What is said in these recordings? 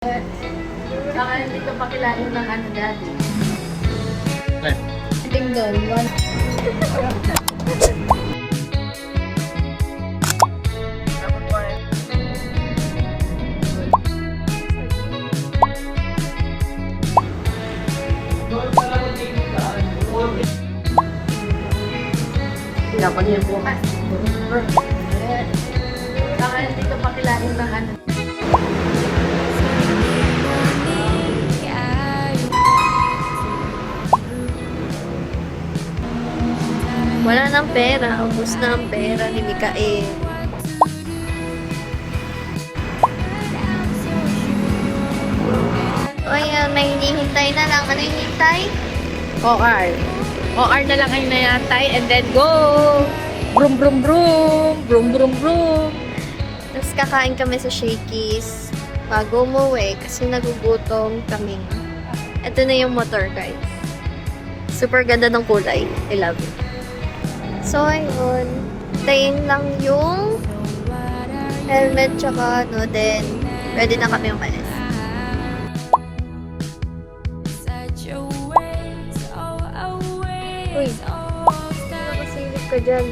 Baka hindi ka pakilala ng ano dati. Tingdol, one. Dapat niya bukas. Baka hindi ka pakilala ng ano. Wala nang pera. Ubus na ang pera ni Mikael. O yan, may hinihintay na lang. Ano yung hinihintay? OR. OR na lang ang nayatay and then go! Brum brum brum! Brum brum brum! Tapos kakain kami sa Shakey's bago umuwi kasi nagugutom kami. Ito na yung motor, guys. Super ganda ng kulay. I love it. So, ayun. Tayin lang yung helmet tsaka ano, then ready na kami umalis. Uy, nakasilip ka dyan.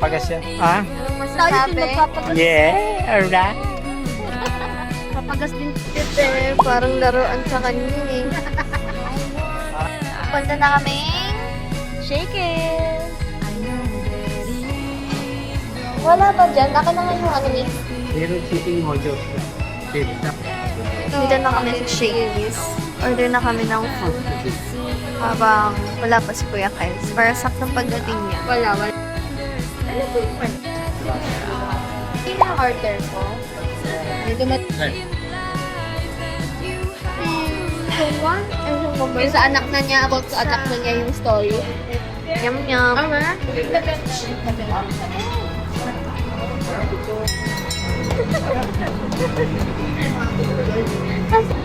Pagas yan. Ah? Anong masasabi? Yeah, alright. Papagas din tite. Parang laruan sa kanya eh. Punta na kami. Shakey's. Wala pa dyan. Akin naman yung ano eh. Meron chicken mojo. Pizza. Dito na kami sa Shakey's. Order na kami ng food. Habang wala pa si Kuya Kyles. Para saktong pagdating niya. Wala. Ano po yung order ko? Medyo Yung sa anak na niya, about sa anak na niya yung story. Yum yum.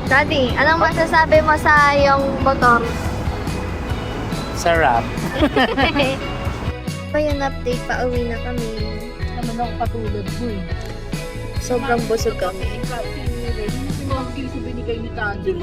Daddy, anong masasabi mo sa yung motor? Sarap. Pa yung update, pauwi na kami. naman ako patulog mo eh. Sobrang busog kami. Kasi, yung mga piso binigay ni Tandy.